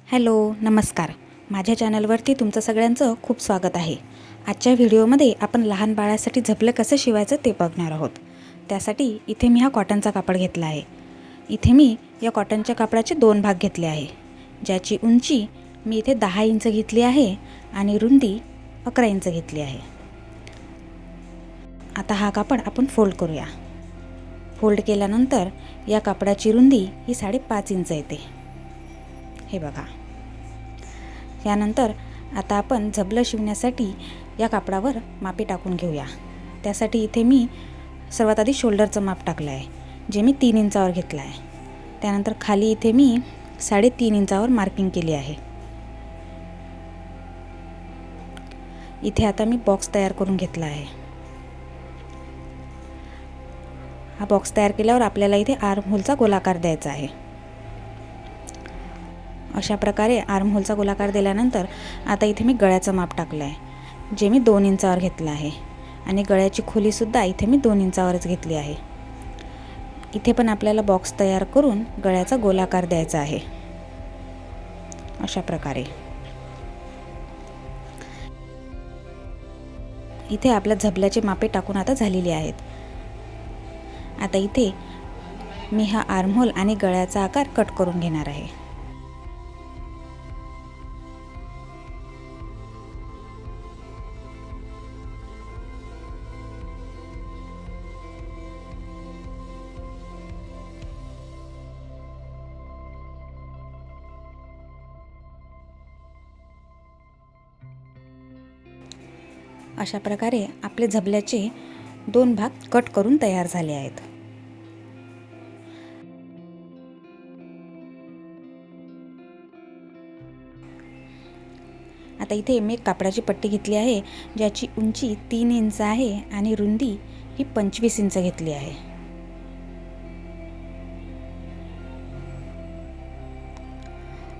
Hello नमस्कार. माझ्या चॅनलवरती तुमचं सगळ्यांचं खूप स्वागत आहे. आजच्या व्हिडिओमध्ये आपण लहान बाळासाठी झबलं कसं शिवायचं ते बघणार आहोत. त्यासाठी इथे मी हा कॉटनचा कापड घेतला आहे. इथे मी या कॉटनच्या कापडाचे 2 भाग घेतले आहे, ज्याची उंची मी इथे 10 इंच घेतली आहे आणि रुंदी 11 इंच घेतली आहे. आता हा कापड आपण फोल्ड करूया. फोल्ड केल्यानंतर या कापडाची रुंदी ही 5.5 इंच येते. हे बघा. यानंतर आता आपण झबलं शिवण्यासाठी या कापडावर मापे टाकून घेऊया. त्यासाठी इथे मी सर्वात आधी शोल्डरचं माप टाकलं आहे, जे मी 3 इंचावर घेतलं आहे. त्यानंतर खाली इथे मी 3.5 इंचावर मार्किंग केली आहे. इथे आता मी बॉक्स तयार करून घेतला आहे. हा बॉक्स तयार केल्यावर आपल्याला इथे आर्म होलचा गोलाकार द्यायचा आहे. अशा प्रकारे आर्म होलचा गोलाकार दिल्यानंतर आता इथे मी गळ्याचं माप टाकलं आहे, जे मी 2 इंचावर घेतलं आहे आणि गळ्याची खोलीसुद्धा इथे मी 2 इंचावरच घेतली आहे. इथे पण आपल्याला बॉक्स तयार करून गळ्याचा गोलाकार द्यायचा आहे. अशा प्रकारे इथे आपल्या झबल्याचे मापे टाकून आता झालेली आहेत. आता इथे मी हा आर्म होल आणि गळ्याचा आकार कट करून घेणार आहे. अशा प्रकारे आपले झबल्याचे 2 भाग कट करून तयार झाले आहेत. आता इथे मी कापडाची पट्टी घेतली आहे, ज्याची उंची 3 इंच आहे आणि रुंदी ही 25 इंच घेतली आहे.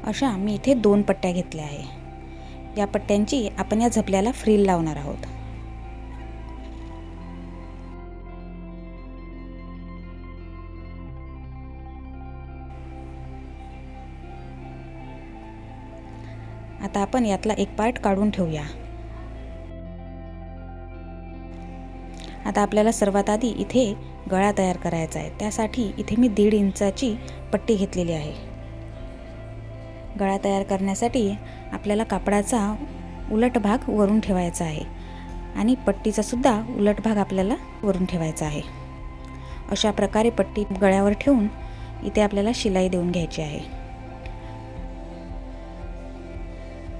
अशा मी इथे 2 पट्ट्या घेतल्या आहे. या पट्ट्यांची आपण या झबल्याला फ्रिल लावणार आहोत. आता आपण यातला एक पार्ट काढून ठेवूया. आता आपल्याला सर्वात आधी इथे गळा तयार करायचा आहे. त्यासाठी इथे मी 1.5 इंचाची पट्टी घेतलेली आहे. गळा तयार करण्यासाठी आपल्याला कापडाचा उलट भाग वरून ठेवायचा आहे आणि पट्टीचा सुद्धा उलट भाग आपल्याला वरून ठेवायचा आहे. अशा प्रकारे पट्टी गळ्यावर ठेवून इथे आपल्याला शिलाई देऊन घ्यायची आहे.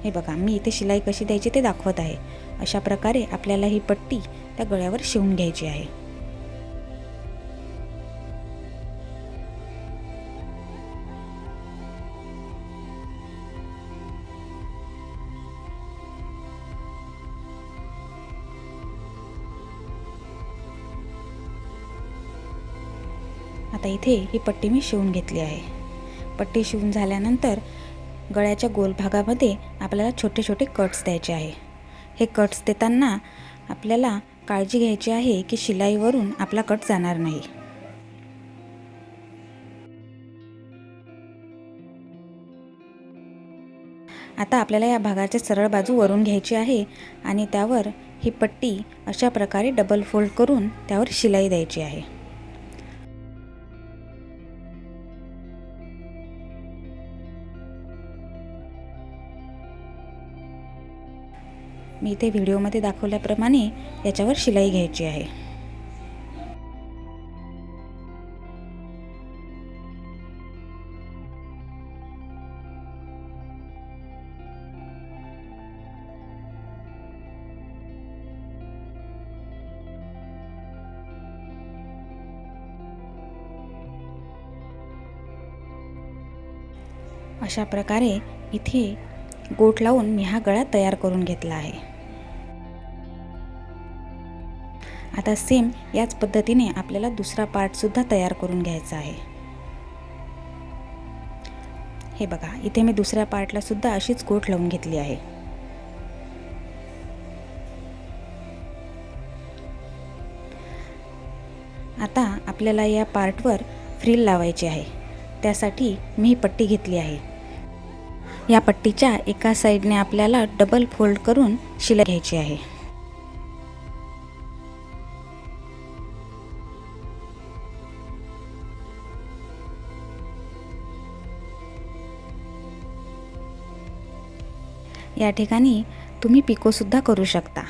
हे बघा, मी इथे शिलाई कशी द्यायची ते दाखवत आहे. अशा प्रकारे आपल्याला ही पट्टी त्या गळ्यावर शिवून घ्यायची आहे. आता इथे ही पट्टी मी शिवून घेतली आहे. पट्टी शिवून झाल्यानंतर गळ्याच्या गोल भागामध्ये आपल्याला छोटे छोटे कट्स द्यायचे आहे. हे कट्स देताना आपल्याला काळजी घ्यायची आहे की शिलाईवरून आपला कट जाणार नाही. आता आपल्याला या भागाची सरळ बाजू वरून घ्यायची आहे आणि त्यावर ही पट्टी अशा प्रकारे डबल फोल्ड करून त्यावर शिलाई द्यायची आहे. मी इथे व्हिडिओमध्ये दाखवल्याप्रमाणे याच्यावर शिलाई घ्यायची आहे. अशा प्रकारे इथे गोट लावून मी हा गळा तयार करून घेतला आहे. आता सेम याच पद्धतीने आपल्याला दुसरा पार्ट सुद्धा तयार करून घ्यायचा आहे. हे बघा, इथे मी दुसऱ्या पार्टला सुद्धा अशीच गोट लावून घेतली आहे. आता आपल्याला या पार्टवर फ्रिल लावायची आहे. त्यासाठी मी ही पट्टी घेतली आहे. या पट्टीच्या एका साईडने आपल्याला डबल फोल्ड करून शिलाई घ्यायची आहे. या ठिकाणी तुम्ही पिकोसुद्धा करू शकता.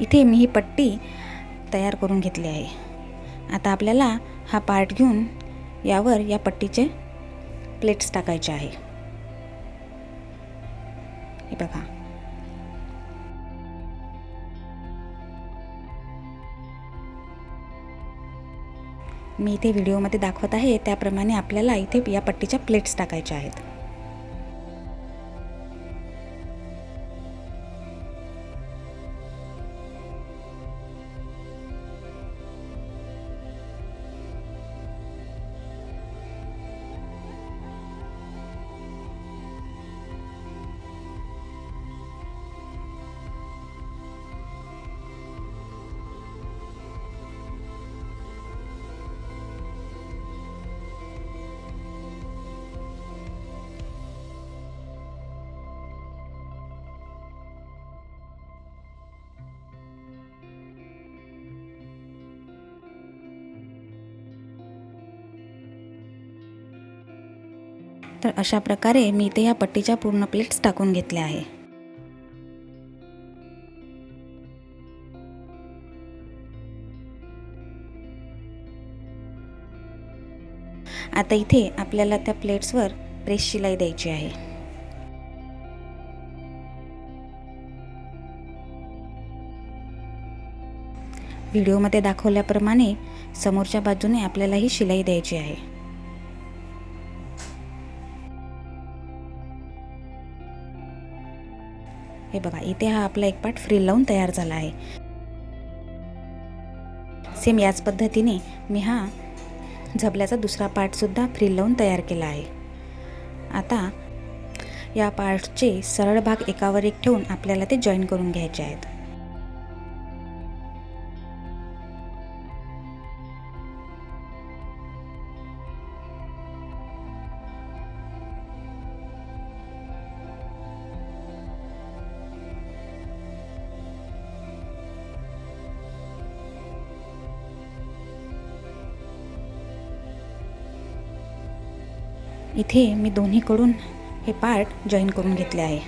इथे मी ही पट्टी तयार करून घेतली आहे. आता आपल्याला हा पार्ट घेऊन यावर या पट्टीचे प्लेट्स टाकायचे आहे. हे बघा, मी इथे व्हिडिओमध्ये दाखवत आहे त्याप्रमाणे आपल्याला इथे या पट्टीच्या प्लेट्स टाकायच्या आहेत. तर अशा प्रकारे मी इथे या पट्टीच्या पूर्ण प्लेट्स टाकून घेतल्या आहे. आता इथे आपल्याला त्या प्लेट्सवर प्रेस शिलाई द्यायची आहे. व्हिडिओमध्ये दाखवल्याप्रमाणे समोरच्या बाजूने आपल्याला ही शिलाई द्यायची आहे. हे बघा, इथे हा आपला एक पार्ट फ्रिल लावून तयार झाला आहे. सेम याच पद्धतीने मी हा झबल्याचा दुसरा पार्टसुद्धा फ्रिल लावून तयार केला आहे. आता या पार्टचे सरळ भाग एकावर एक ठेवून आपल्याला ते जॉईन करून घ्यायचे आहेत. इथे मी दोन्हीकडून हे पार्ट जॉईन करून घेतले आहे.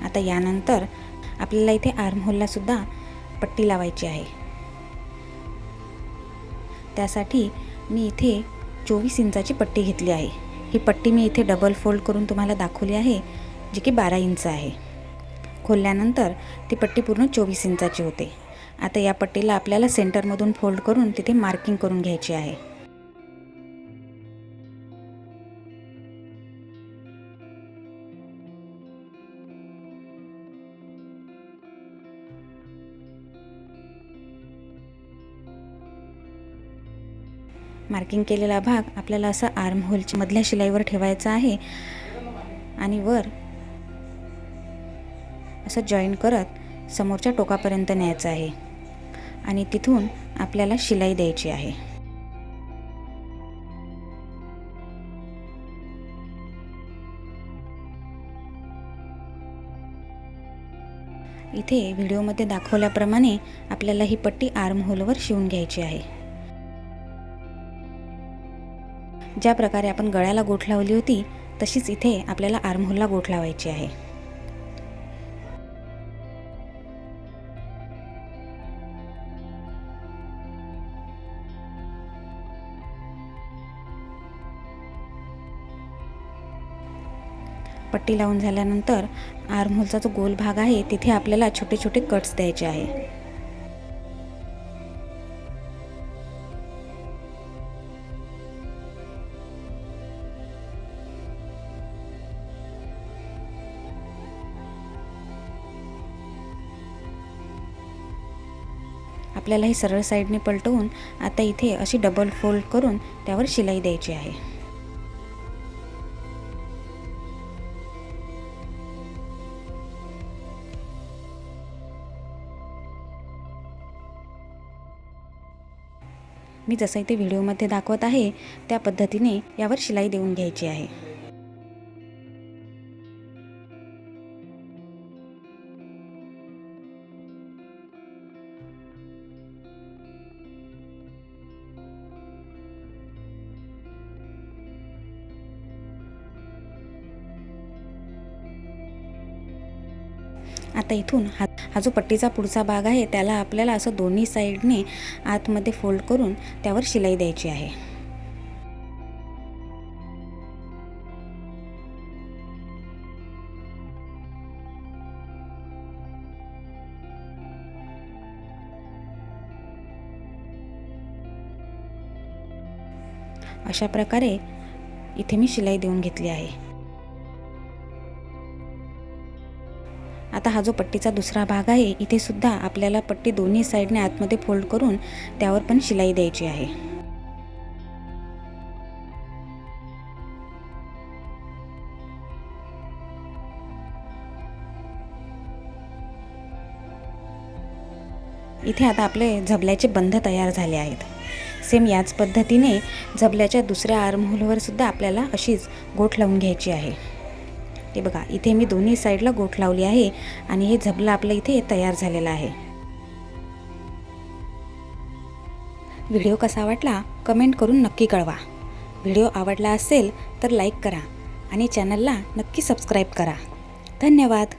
आता यानंतर आपल्याला इथे आर्म होलला सुद्धा पट्टी लावायची आहे. त्यासाठी मी इथे 24 इंचाची पट्टी घेतली आहे. ही पट्टी मी इथे डबल फोल्ड करून तुम्हाला दाखवली आहे, जी की 12 इंच आहे. खोलल्यानंतर ती पट्टी पूर्ण 24 इंचाची होते. आता या पट्टीला आपल्याला सेंटरमधून फोल्ड करून तिथे मार्किंग करून घ्यायची आहे. मार्किंग केलेला भाग आपल्याला असा आर्म होलच्या मधल्या शिलाईवर ठेवायचा आहे आणि वर असं जॉईन करत समोरच्या टोकापर्यंत न्यायचं आहे आणि तिथून आपल्याला शिलाई द्यायची आहे. इथे व्हिडिओमध्ये दाखवल्याप्रमाणे आपल्याला ही पट्टी आर्म होलवर शिवून घ्यायची आहे. ज्या प्रकारे आपण गळ्याला गोठ लावली होती तशीच इथे आपल्याला आर्म होलला गोठ लावायची आहे. पट्टी लावून झाल्यानंतर आर्महोलचा जो गोल भाग आहे तिथे आपल्याला छोटे छोटे कट्स द्यायचे आहे. आपल्याला हे सरळ साईडने पलटवून आता इथे अशी डबल फोल्ड करून त्यावर शिलाई द्यायची आहे. मी जसं इथे व्हिडिओमध्ये दाखवत आहे त्या पद्धतीने यावर शिलाई देऊन घ्यायची आहे. आता इथून हा जो पट्टीचा पुढचा भाग आहे त्याला आपल्याला असं दोन्ही साईडने आतमध्ये फोल्ड करून त्यावर शिलाई द्यायची आहे. अशा प्रकारे इथे मी शिलाई देऊन घेतली आहे. आता हा जो पट्टीचा दुसरा भाग आहे इथे सुद्धा आपल्याला पट्टी दोन्ही साईडने आतमध्ये फोल्ड करून त्यावर पण शिलाई द्यायची आहे. इथे आता आपले झबल्याचे बंध तयार झाले आहेत. सेम याच पद्धतीने झबल्याच्या दुसऱ्या आर्महोलवर सुद्धा आपल्याला अशीच गोठ लावून घ्यायची आहे. हे बघा, इथे मी दोन्ही साईडला गोठ लावली आहे आणि हे झबला आपलं इथे तयार झालेला आहे. व्हिडिओ कसा वाटला कमेंट करून नक्की कळवा. व्हिडिओ आवडला असेल तर लाईक करा आणि चॅनलला नक्की सबस्क्राईब करा. धन्यवाद.